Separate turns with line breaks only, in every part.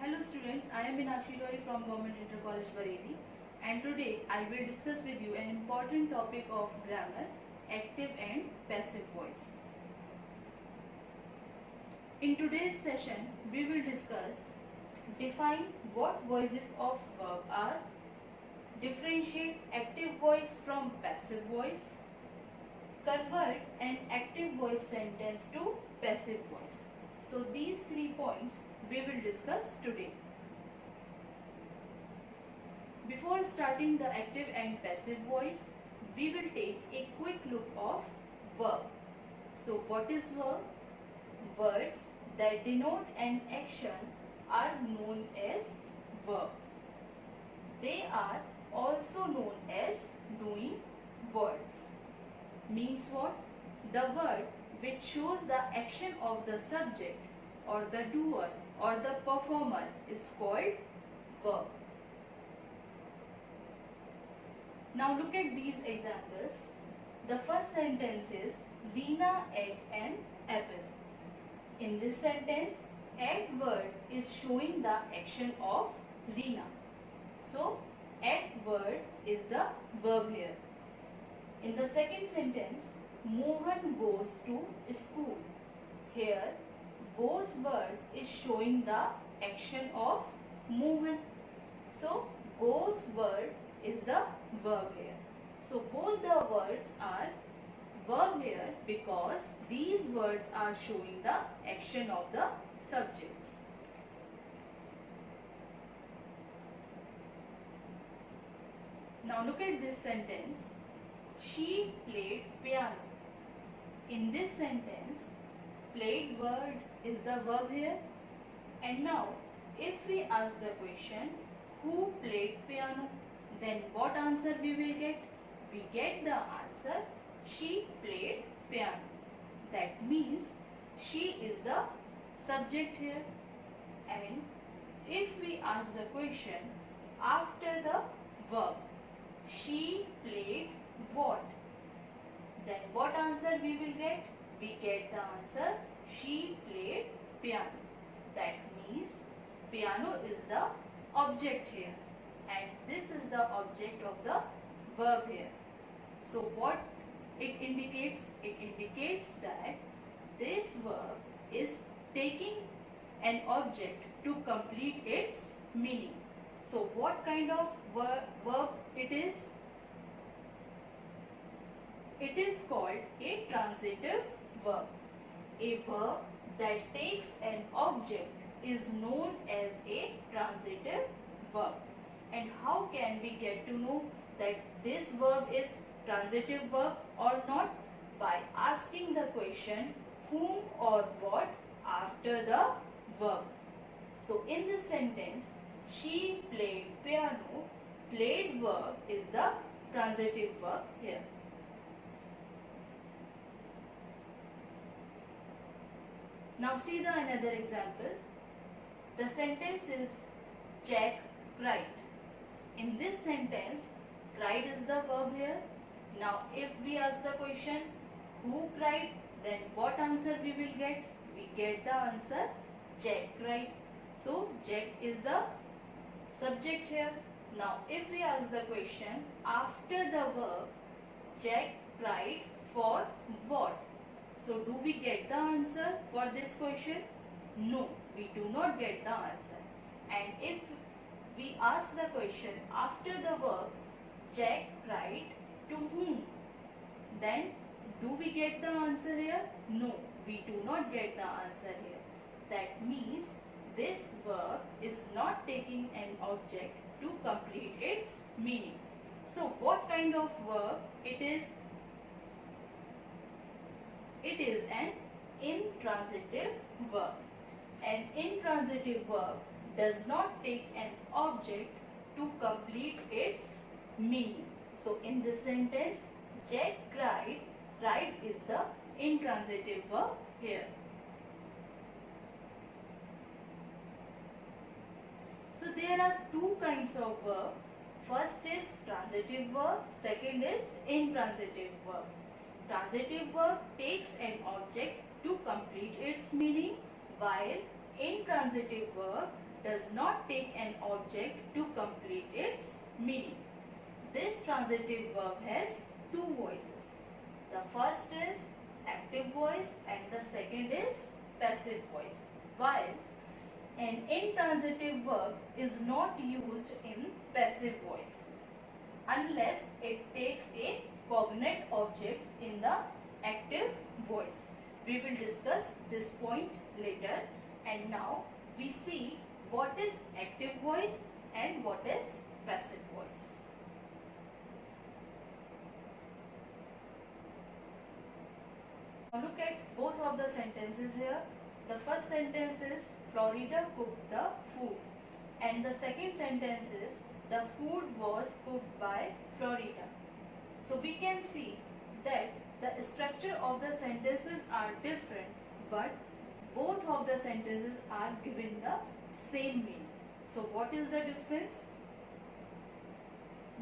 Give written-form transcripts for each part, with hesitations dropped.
Hello students, I am Meenakshi Jory from Government Inter College Bareilly, and today I will discuss with you an important topic of grammar, active and passive voice. In today's session, we will discuss define what voices of verb are, differentiate active voice from passive voice, convert an active voice sentence to passive voice. So these 3 points we will discuss today. Before starting the active and passive voice, we will take a quick look of verb. So what is verb? Words that denote an action are known as verb. They are also known as doing words. Means what? The word which shows the action of the subject or the doer or the performer is called verb. Now look at these examples. The first sentence is Reena ate an apple. In this sentence, ate word is showing the action of Reena. So, ate word is the verb here. In the second sentence, Mohan goes to school. Here, goes word is showing the action of Mohan. So, goes word is the verb here. So, both the words are verb here because these words are showing the action of the subjects. Now, look at this sentence. She played piano. In this sentence, played word is the verb here. And now, if we ask the question, who played piano? Then what answer we will get? We get the answer, she played piano. That means, she is the subject here. And if we ask the question, after the verb, she played what? Then what answer we will get? We get the answer, she played piano. That means piano is the object here and this is the object of the verb here. So what it indicates? It indicates that this verb is taking an object to complete its meaning. So what kind of verb it is? It is called a transitive verb. A verb that takes an object is known as a transitive verb. And how can we get to know that this verb is transitive verb or not? By asking the question whom or what after the verb. So in this sentence, she played piano. Played verb is the transitive verb here. Now see the another example. The sentence is Jack cried. In this sentence, cried is the verb here. Now if we ask the question who cried, then what answer we will get? We get the answer Jack cried. So Jack is the subject here. Now if we ask the question after the verb, Jack cried for what? So do we get the answer for this question? No, we do not get the answer. And if we ask the question after the verb, Jack cried to whom? Then do we get the answer here? No, we do not get the answer here. That means this verb is not taking an object to complete its meaning. So what kind of verb it is? It is an intransitive verb. An intransitive verb does not take an object to complete its meaning. So in this sentence, Jack cried. Cried is the intransitive verb here. So there are two kinds of verb. First is transitive verb. Second is intransitive verb. Transitive verb takes an object to complete its meaning, while intransitive verb does not take an object to complete its meaning. This transitive verb has two voices. The first is active voice and the second is passive voice. While an intransitive verb is not used in passive voice unless it takes a cognate object in the active voice. We will discuss this point later, and now we see what is active voice and what is passive voice. Now look at both of the sentences here. The first sentence is Florida cooked the food, and the second sentence is the food was cooked by Florida. So we can see that the structure of the sentences are different, but both of the sentences are given the same meaning. So what is the difference?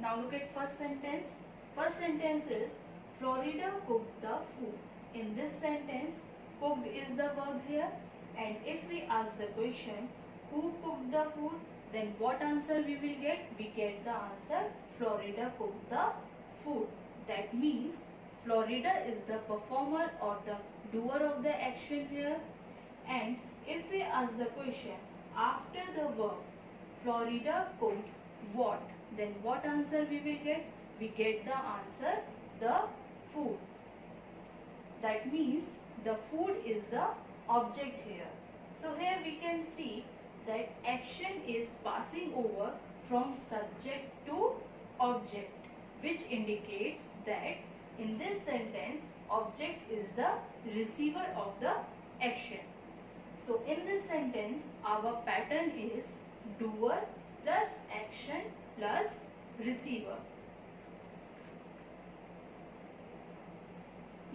Now look at first sentence. First sentence is Florida cooked the food. In this sentence, cooked is the verb here, and if we ask the question who cooked the food, then what answer we will get? We get the answer Florida cooked the food. That means Florida is the performer or the doer of the action here. And if we ask the question after the verb Florida cooked what, then what answer we will get? We get the answer the food. That means the food is the object here. So here we can see that action is passing over from subject to object, which indicates that in this sentence object is the receiver of the action. So in this sentence our pattern is doer plus action plus receiver.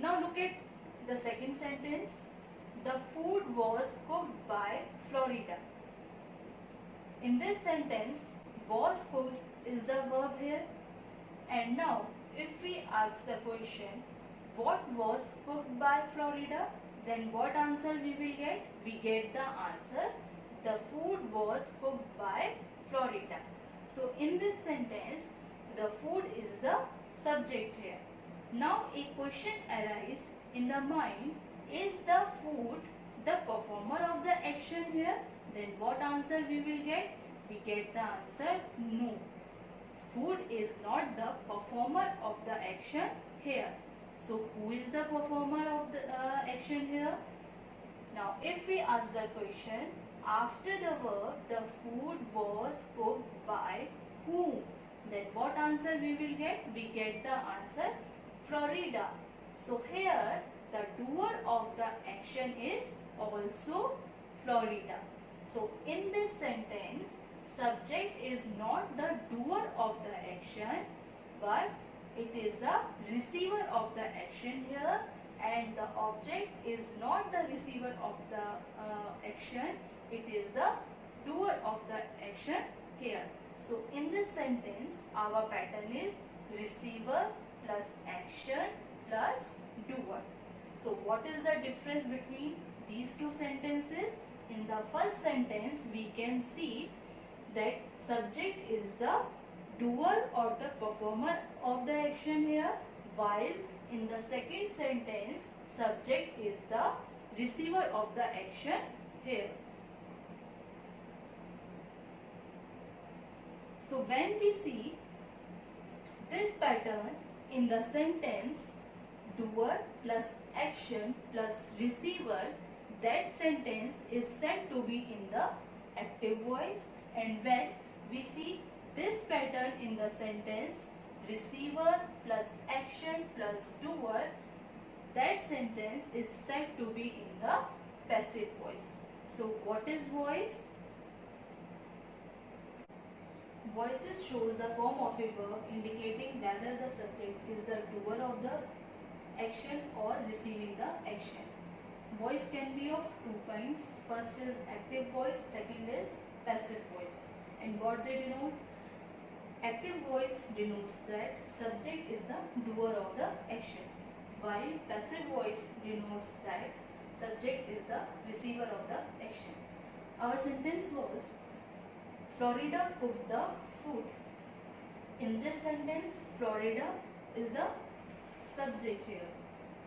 Now look at the second sentence. The food was cooked by Florida. In this sentence, was cooked is the verb here. And now, if we ask the question, what was cooked by Florida? Then what answer we will get? We get the answer, the food was cooked by Florida. So in this sentence, the food is the subject here. Now a question arises in the mind, is the food the performer of the action here? Then what answer we will get? We get the answer no. Food is not the performer of the action here. So who is the performer of the action here? Now if we ask the question, after the verb the food was cooked by whom? Then what answer we will get? We get the answer Florida. So here the doer of the action is also Florida. So in this sentence, subject is not the doer of the action, but it is the receiver of the action here, and the object is not the receiver of the action, it is the doer of the action here. So in this sentence, our pattern is receiver plus action plus doer. So what is the difference between these two sentences? In the first sentence, we can see that subject is the doer or the performer of the action here, while in the second sentence, subject is the receiver of the action here. So when we see this pattern in the sentence, doer plus action plus receiver, that sentence is said to be in the active voice. And when we see this pattern in the sentence, receiver plus action plus doer, that sentence is said to be in the passive voice. So what is voice? Voices shows the form of a verb indicating whether the subject is the doer of the action or receiving the action. Voice can be of two kinds. First is active voice, second is passive voice. And what they denote? Active voice denotes that subject is the doer of the action, while passive voice denotes that subject is the receiver of the action. Our sentence was, Florida cooked the food. In this sentence, Florida is the subject here,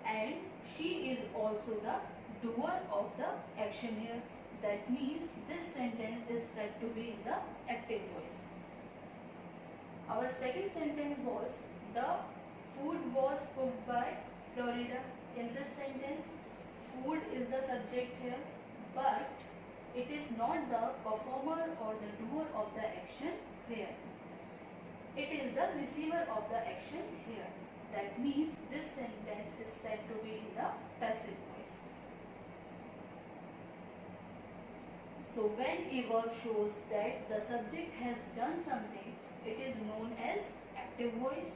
and she is also the doer of the action here. That means this sentence is said to be in the active voice. Our second sentence was the food was cooked by Florida. In this sentence, food is the subject here, but it is not the performer or the doer of the action here. It is the receiver of the action here. That means this sentence is said to be in the passive voice. So when a verb shows that the subject has done something, it is known as active voice.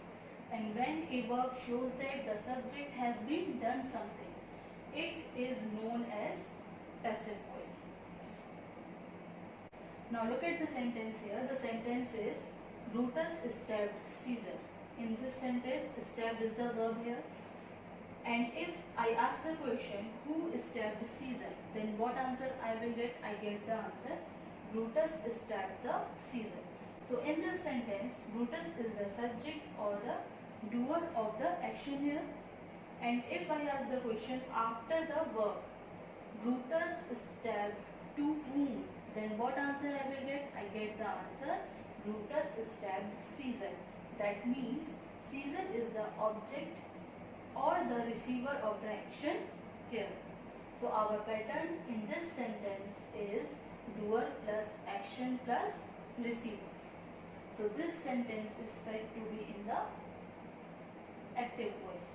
And when a verb shows that the subject has been done something, it is known as passive voice. Now look at the sentence here. The sentence is Brutus stabbed Caesar. In this sentence, stabbed is the verb here. And if I ask the question, who stabbed Caesar? Then what answer I will get? I get the answer, Brutus stabbed the Caesar. So in this sentence, Brutus is the subject or the doer of the action here. And if I ask the question after the verb, Brutus stabbed to whom? Then what answer I will get? I get the answer, Brutus stabbed Caesar. That means Caesar is the object or the receiver of the action here. So our pattern in this sentence is doer plus action plus receiver. So this sentence is said to be in the active voice.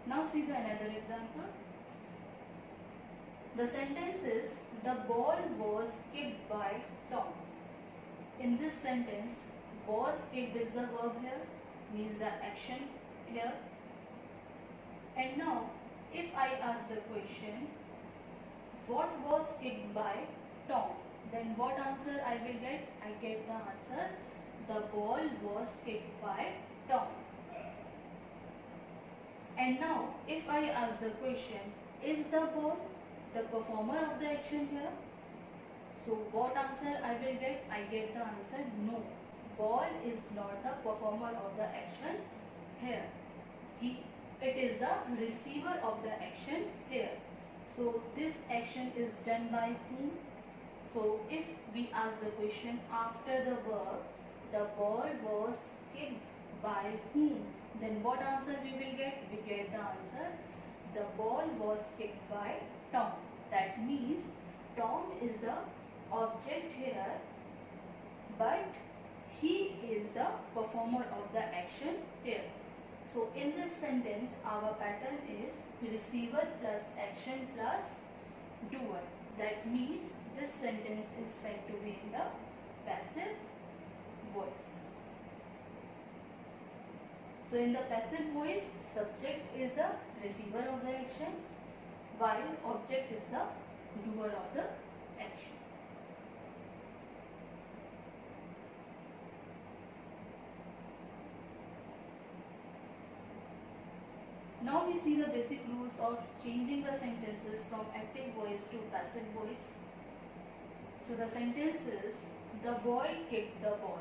Now see the another example. The sentence is the ball was kicked by Tom. In this sentence, was kicked is the verb here, means the action here. And now if I ask the question, what was kicked by Tom? Then what answer I will get? I get the answer, the ball was kicked by Tom. And now if I ask the question, is the ball the performer of the action here? So what answer I will get? I get the answer, no. Ball is not the performer of the action here. It is the receiver of the action here. So this action is done by whom? So if we ask the question after the verb, the ball was kicked by whom? Then what answer we will get? We get the answer, the ball was kicked by Tom. That means Tom is the object here, but he is the performer of the action here. So in this sentence, our pattern is receiver plus action plus doer. That means this sentence is said to be in the passive voice. So in the passive voice, subject is the receiver of the action, while object is the doer of the action. Now we see the basic rules of changing the sentences from active voice to passive voice. So the sentence is, the boy kicked the ball.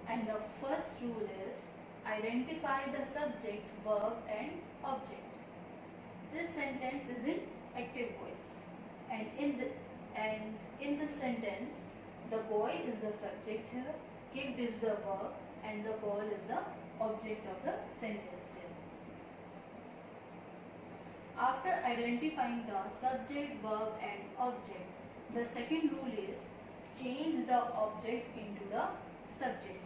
And the first rule is, identify the subject, verb and object. This sentence is in active voice. And in the sentence, the boy is the subject here, kicked is the verb, and the ball is the object of the sentence here. After identifying the subject, verb and object, the second rule is change the object into the subject.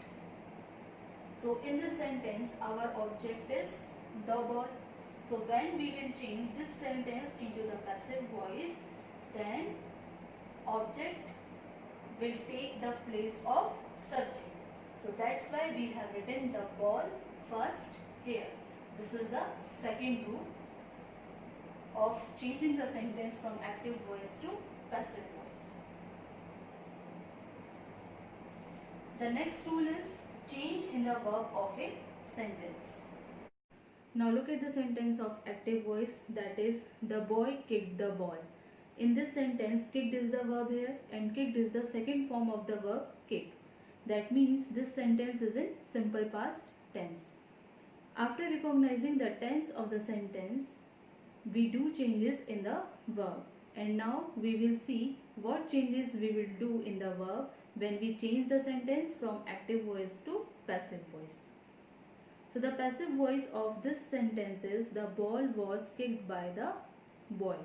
So in this sentence, our object is the ball. So when we will change this sentence into the passive voice, then object will take the place of subject. So that's why we have written the ball first here. This is the second rule of changing the sentence from active voice to passive voice. The next rule is change in the verb of a sentence. Now look at the sentence of active voice, that is, the boy kicked the ball. In this sentence, kicked is the verb here and kicked is the second form of the verb kick. That means this sentence is in simple past tense. After recognizing the tense of the sentence, we do changes in the verb. And now we will see what changes we will do in the verb when we change the sentence from active voice to passive voice. So the passive voice of this sentence is the ball was kicked by the boy.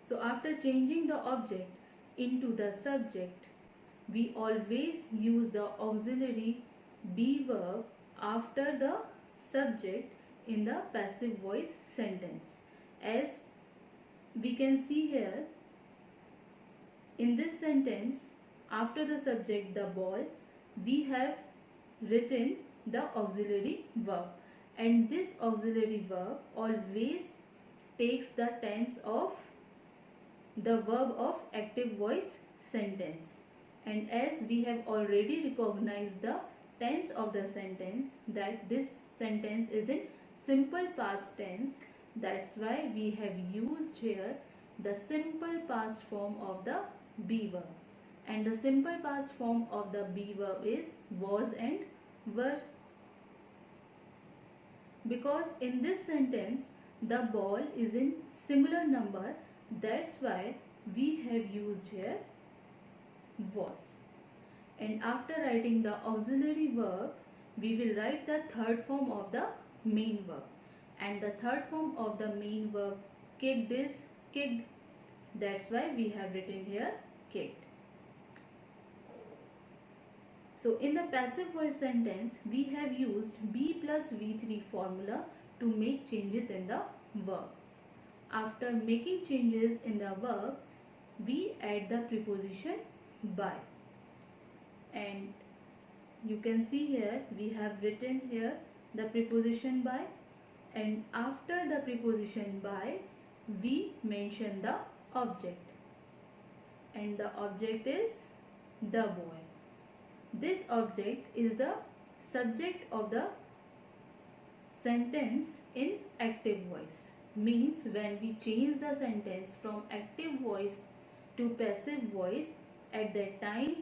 So after changing the object into the subject, we always use the auxiliary be verb after the subject in the passive voice sentence. As we can see here, in this sentence, after the subject the ball, we have written the auxiliary verb, and this auxiliary verb always takes the tense of the verb of active voice sentence. And as we have already recognized the tense of the sentence, that this sentence is in simple past tense, that's why we have used here the simple past form of the be verb. And the simple past form of the be verb is was and were. Because in this sentence the ball is in similar number, that's why we have used here was. And after writing the auxiliary verb, we will write the third form of the main verb. And the third form of the main verb kicked is kicked. That's why we have written here kicked. So in the passive voice sentence, we have used be plus V3 formula to make changes in the verb. After making changes in the verb, we add the preposition by. And you can see here, we have written here the preposition by, and after the preposition by, we mention the object. And the object is the boy. This object is the subject of the sentence in active voice. Means when we change the sentence from active voice to passive voice, at that time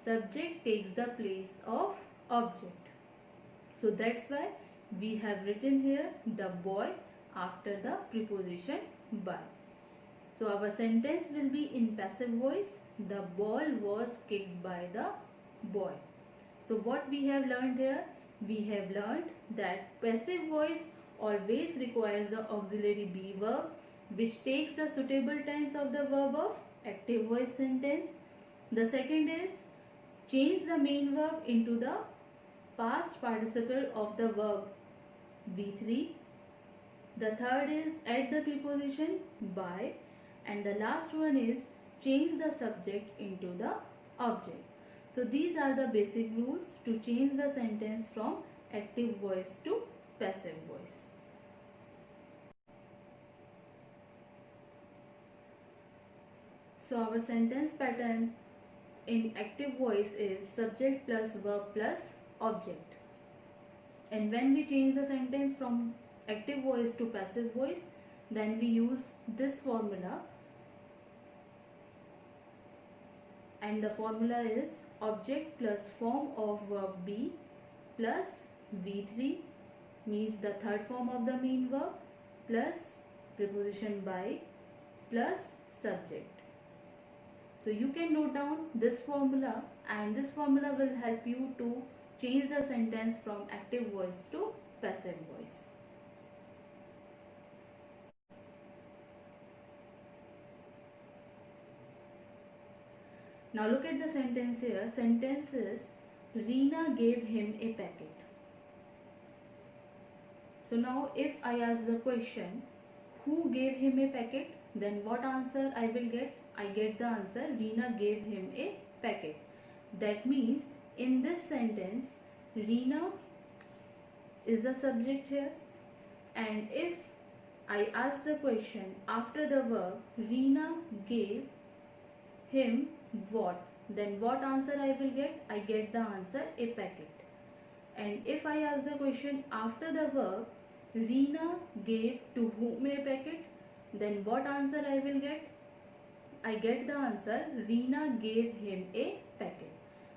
subject takes the place of object. So that's why we have written here the boy after the preposition by. So our sentence will be in passive voice. The ball was kicked by the boy. So what we have learned here? We have learned that passive voice always requires the auxiliary be verb, which takes the suitable tense of the verb of active voice sentence. The second is change the main verb into the past participle of the verb V3. The third is add the preposition by, and the last one is change the subject into the object. So these are the basic rules to change the sentence from active voice to passive voice. So our sentence pattern in active voice is subject plus verb plus object. And when we change the sentence from active voice to passive voice, then we use this formula, and the formula is object plus form of verb be plus V3, means the third form of the main verb, plus preposition by plus subject. So you can note down this formula, and this formula will help you to change the sentence from active voice to passive voice. Now look at the sentence here. Sentence is Reena gave him a packet. So now if I ask the question, who gave him a packet, then what answer I will get? I get the answer, Reena gave him a packet. That means in this sentence, Reena is the subject here, and if I ask the question after the verb, Reena gave him what, then what answer I will get? I get the answer, a packet. And if I ask the question after the verb, Reena gave to whom a packet, then what answer I will get? I get the answer, Reena gave him a packet.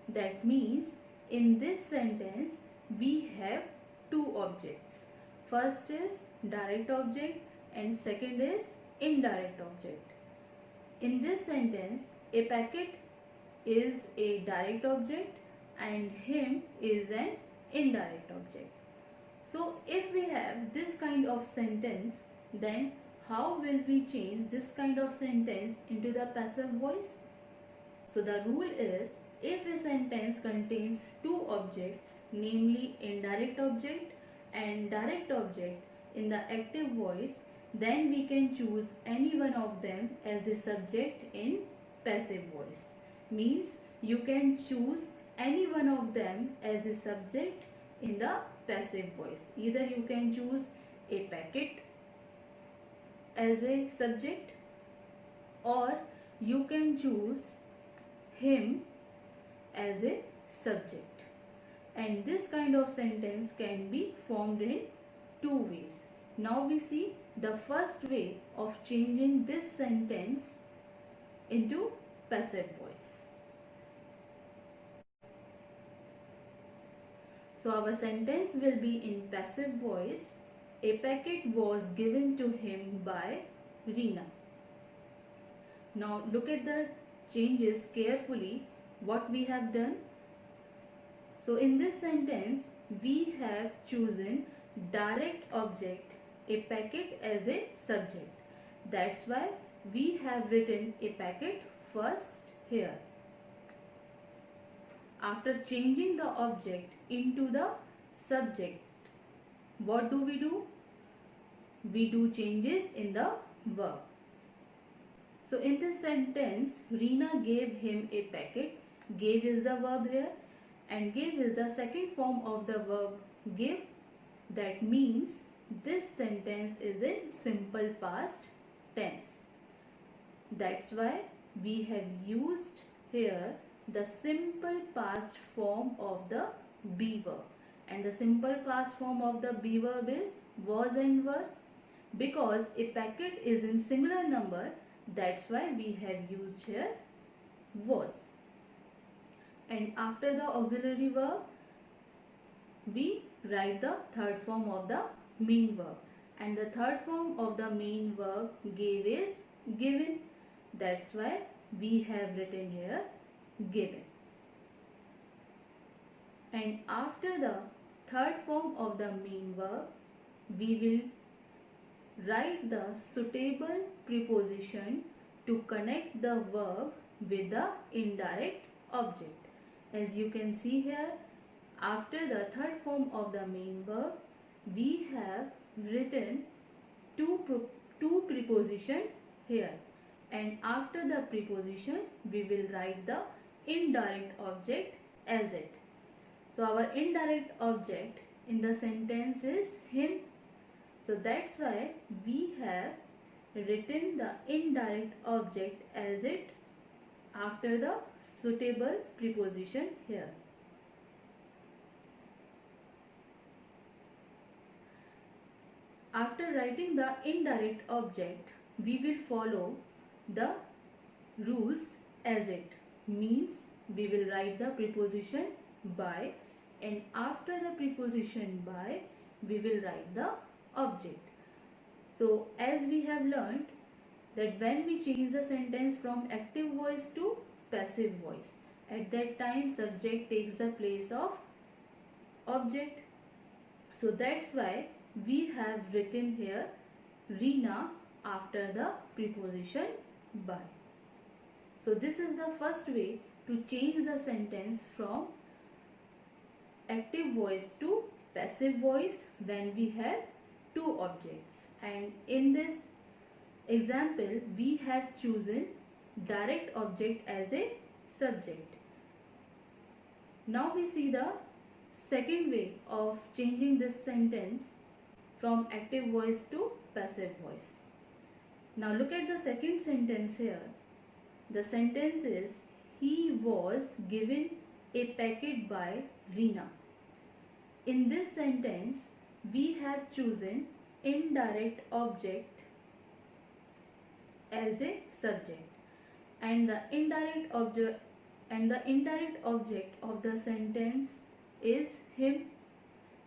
That means in this sentence we have two objects. First is direct object and second is indirect object. In this sentence, a packet is a direct object and him is an indirect object. So if we have this kind of sentence, then how will we change this kind of sentence into the passive voice? So the rule is, if a sentence contains two objects, namely indirect object and direct object in the active voice, then we can choose any one of them as the subject in passive voice. Means you can choose any one of them as a subject in the passive voice. Either you can choose a packet as a subject, or you can choose him as a subject. And this kind of sentence can be formed in two ways. Now we see the first way of changing this sentence into passive voice. So our sentence will be in passive voice. A packet was given to him by Reena. Now look at the changes carefully, what we have done. So in this sentence we have chosen direct object, a packet, as a subject. That's why we have written a packet first here. After changing the object into the subject, what do? We do changes in the verb. So in this sentence, Reena gave him a packet. Gave is the verb here, and give is the second form of the verb give. That means this sentence is in simple past tense. That's why we have used here the simple past form of the be verb. And the simple past form of the be verb is was and were. Because a packet is in singular number, that's why we have used here was. And after the auxiliary verb, we write the third form of the main verb. And the third form of the main verb gave is given. That's why we have written here given. And after the third form of the main verb, we will write the suitable preposition to connect the verb with the indirect object. As you can see here, after the third form of the main verb, we have written two preposition here. And after the preposition, we will write the indirect object as it. So our indirect object in the sentence is him. So that's why we have written the indirect object as it after the suitable preposition here. After writing the indirect object, we will follow the rules as it. Means we will write the preposition by, and after the preposition by, we will write the object. So as we have learned that when we change the sentence from active voice to passive voice, at that time subject takes the place of object. So that's why we have written here Reena after the preposition by. So this is the first way to change the sentence from active voice to passive voice when we have two objects. And in this example, we have chosen direct object as a subject. Now we see the second way of changing this sentence from active voice to passive voice. Now look at the second sentence here. The sentence is, he was given a packet by Reena. In this sentence, we have chosen indirect object as a subject, and the indirect object of the sentence is him,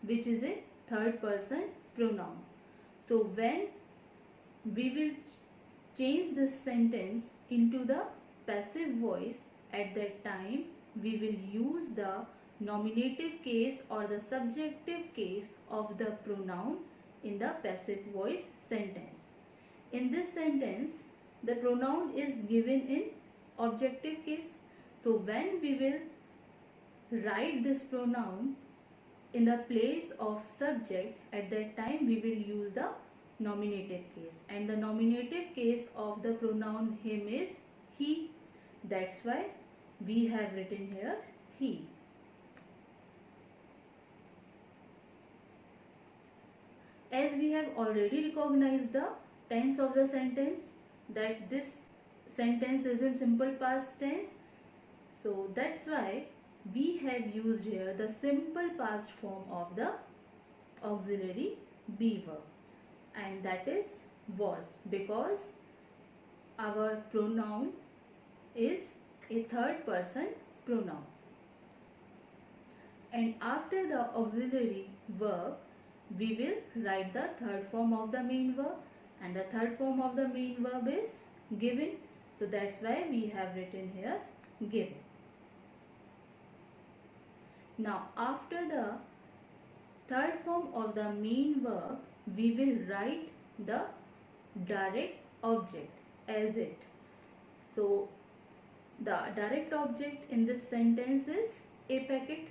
which is a third person pronoun. So when we will change this sentence into the passive voice, at that time we will use the nominative case or the subjective case of the pronoun in the passive voice sentence. In this sentence, the pronoun is given in objective case. So when we will write this pronoun in the place of subject, at that time we will use the nominative case, and the nominative case of the pronoun him is he. That's why we have written here he. As we have already recognized the tense of the sentence, that this sentence is in simple past tense, so that's why we have used here the simple past form of the auxiliary be verb, and that is was, because our pronoun is a third person pronoun. And after the auxiliary verb, we will write the third form of the main verb, and the third form of the main verb is given. So that's why we have written here given. Now after the third form of the main verb, we will write the direct object as it. So the direct object in this sentence is a packet.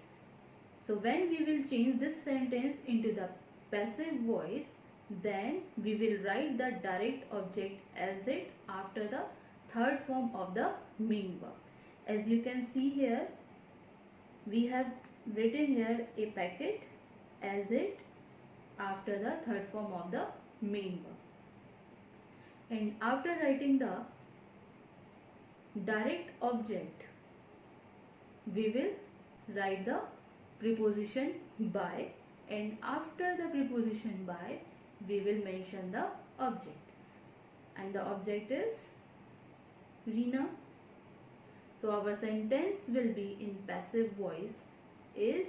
So when we will change this sentence into the passive voice, then we will write the direct object as it after the third form of the main verb. As you can see here, we have written here a packet as it after the third form of the main verb. And after writing the direct object, we will write the preposition by, and after the preposition by, we will mention the object, and the object is Reena. So our sentence will be in passive voice is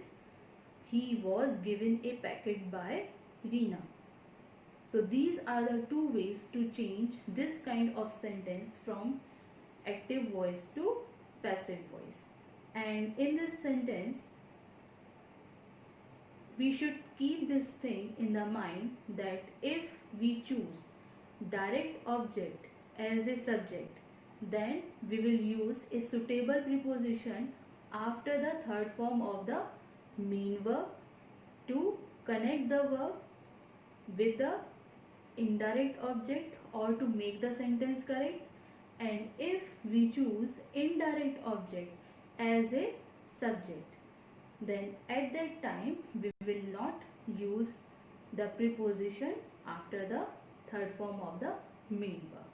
he was given a packet by Reena. So these are the two ways to change this kind of sentence from active voice to passive voice. And in this sentence, we should keep this thing in the mind that if we choose direct object as a subject, then we will use a suitable preposition after the third form of the main verb to connect the verb with the indirect object or to make the sentence correct. And if we choose indirect object as a subject, then at that time we will not use the preposition after the third form of the main verb.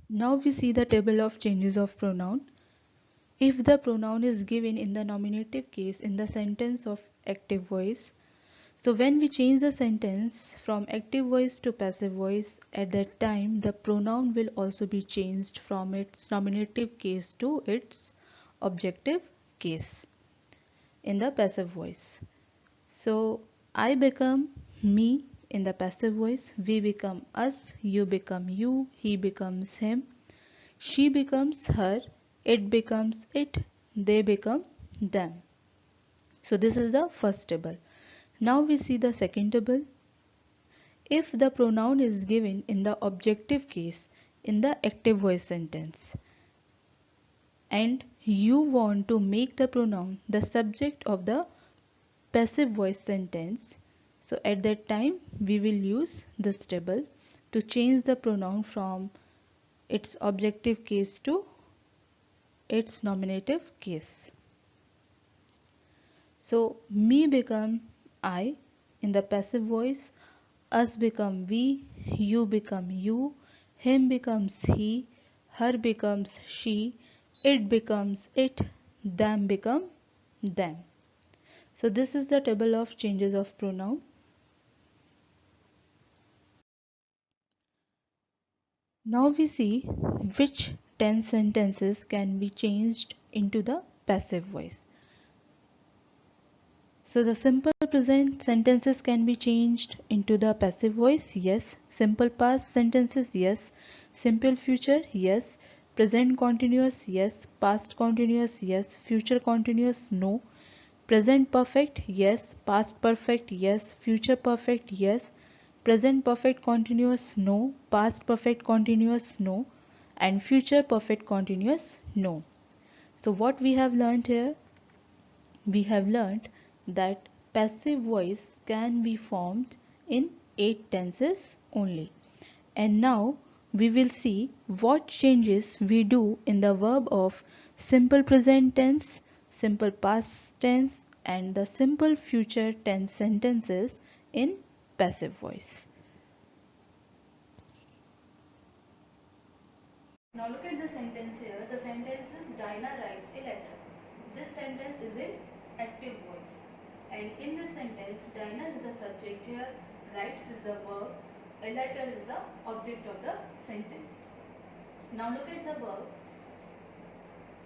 Now we see the table of changes of pronoun. If the pronoun is given in the nominative case in the sentence of active voice, so when we change the sentence from active voice to passive voice, at that time the pronoun will also be changed from its nominative case to its objective case in the passive voice. So I become me in the passive voice, we become us, you become you, he becomes him, she becomes her, it becomes it, they become them. So this is the first table. Now we see the second table. If the pronoun is given in the objective case in the active voice sentence, and you want to make the pronoun the subject of the passive voice sentence, so at that time we will use this table to change the pronoun from its objective case to its nominative case. So me become I in the passive voice, us become we, you become you, him becomes he, her becomes she, it becomes it, them become them. So this is the table of changes of pronoun. Now we see which tense sentences can be changed into the passive voice. So the simple present sentences can be changed into the passive voice, yes. Simple past sentences, yes. Simple future, yes. Present continuous, yes. Past continuous, yes. Future continuous, no. Present perfect, yes. Past perfect, yes. Future perfect, yes. Present perfect continuous, no. Past perfect continuous, no. And future perfect continuous, no. So what we have learned here? We have learnt that passive voice can be formed in 8 tenses only. And now we will see what changes we do in the verb of simple present tense, simple past tense and the simple future tense sentences in passive voice.
Now look at the sentence here. The sentence is Dinah writes a letter. This sentence is in active voice. And in this sentence, Dinah is the subject here, writes is the verb, a letter is the object of the sentence. Now look at the verb.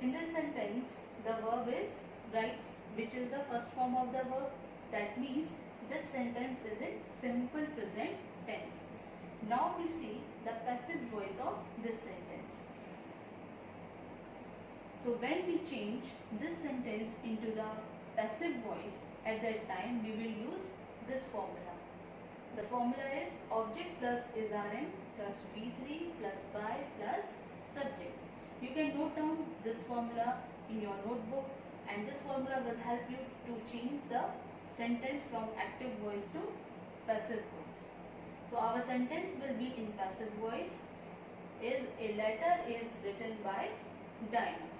In this sentence, the verb is writes, which is the first form of the verb. That means this sentence is in simple present tense. Now we see the passive voice of this sentence. So when we change this sentence into the passive voice, at that time we will use this formula. The formula is object plus isrm plus V3 plus by plus subject. You can note down this formula in your notebook, and this formula will help you to change the sentence from active voice to passive voice. So our sentence will be in passive voice is a letter is written by Dinah.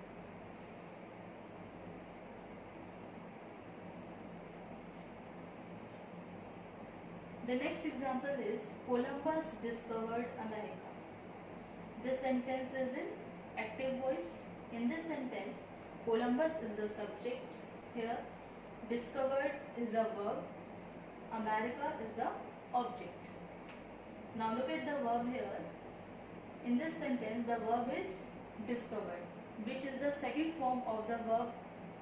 The next example is Columbus discovered America. This sentence is in active voice. In this sentence, Columbus is the subject here, discovered is the verb, America is the object. Now look at the verb here. In this sentence, the verb is discovered, which is the second form of the verb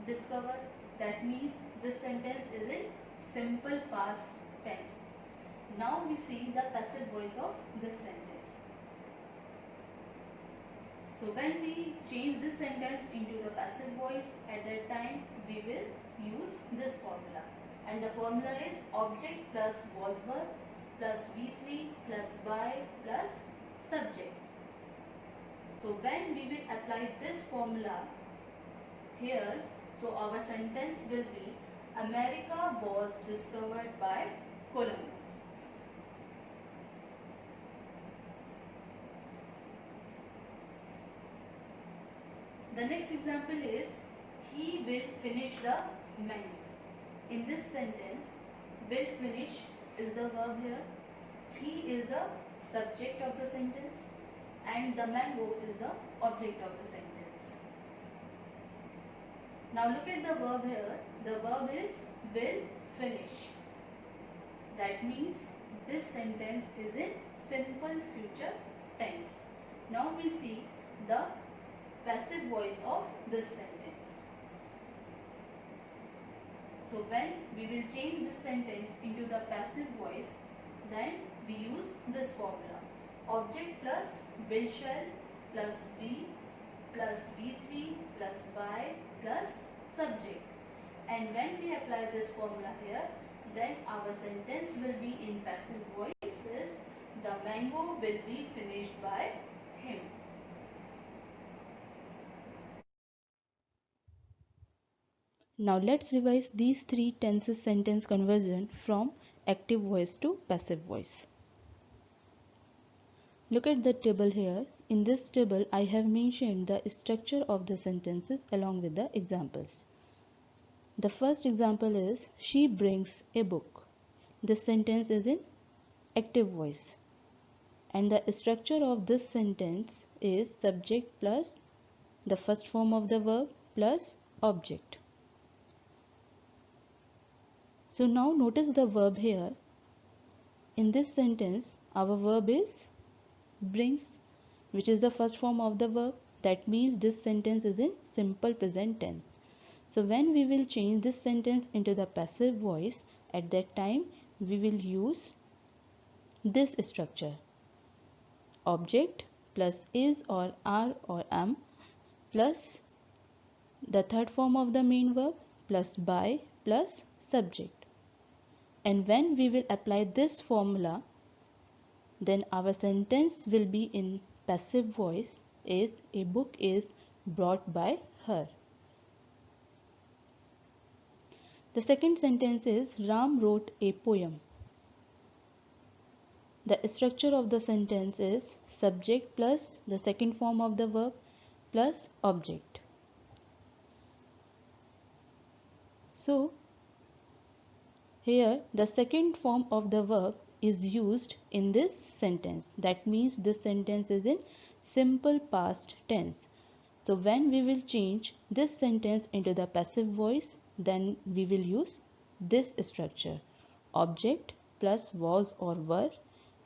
discover. That means this sentence is in simple past tense. Now we see the passive voice of this sentence. So when we change this sentence into the passive voice, at that time we will use this formula. And the formula is object plus was verb plus V3 plus by plus subject. So when we will apply this formula here, so our sentence will be America was discovered by Columbus. The next example is he will finish the mango. In this sentence, will finish is the verb here. He is the subject of the sentence and the mango is the object of the sentence. Now look at the verb here. The verb is will finish. That means this sentence is in simple future tense. Now we see the passive voice of this sentence. So when we will change this sentence into the passive voice, then we use this formula. Object plus will shall plus be plus V3 plus by plus subject. And when we apply this formula here, then our sentence will be in passive voices. The mango will be finished by him.
Now let's revise these 3 tenses sentence conversion from active voice to passive voice. Look at the table here. In this table, I have mentioned the structure of the sentences along with the examples. The first example is she brings a book. This sentence is in active voice. And the structure of this sentence is subject plus the first form of the verb plus object. So now notice the verb here. In this sentence, our verb is brings, which is the first form of the verb. That means this sentence is in simple present tense. So when we will change this sentence into the passive voice, at that time we will use this structure: object plus is or are or am plus the third form of the main verb plus by plus subject. And when we will apply this formula, then our sentence will be in passive voice is a book is brought by her. The second sentence is Ram wrote a poem. The structure of the sentence is subject plus the second form of the verb plus object. So here the second form of the verb is used in this sentence. That means this sentence is in simple past tense. So when we will change this sentence into the passive voice, then we will use this structure: object plus was or were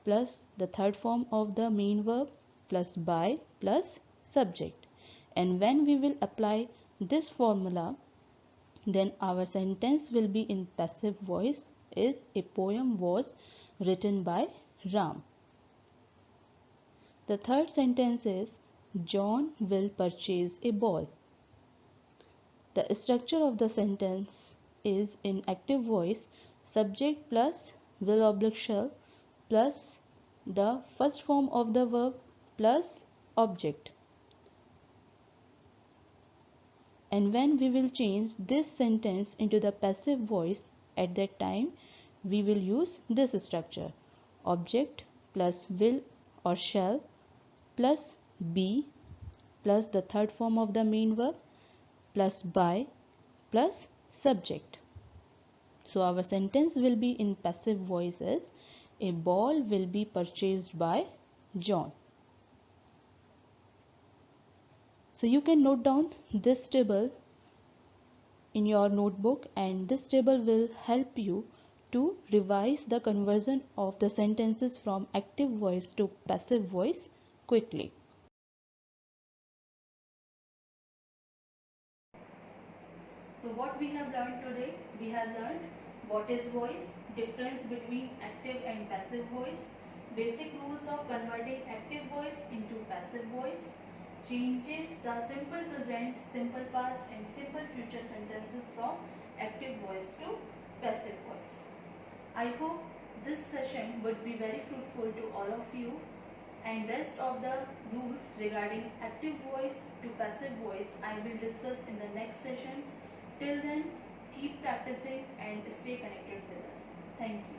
plus the third form of the main verb plus by plus subject. And when we will apply this formula, then our sentence will be in passive voice is a poem was written by Ram. The third sentence is John will purchase a ball. The structure of the sentence is in active voice subject plus will oblique shall plus the first form of the verb plus object. And when we will change this sentence into the passive voice, at that time we will use this structure: object plus will or shall plus be plus the third form of the main verb plus by plus subject. So our sentence will be in passive voice as a ball will be purchased by John. So you can note down this table in your notebook, and this table will help you to revise the conversion of the sentences from active voice to passive voice quickly.
So what we have learned today? We have learned what is voice, difference between active and passive voice, basic rules of converting active voice into passive voice, changes the simple present, simple past and simple future sentences from active voice to passive voice. I hope this session would be very fruitful to all of you, and rest of the rules regarding active voice to passive voice I will discuss in the next session. Till then, keep practicing and stay connected with us. Thank you.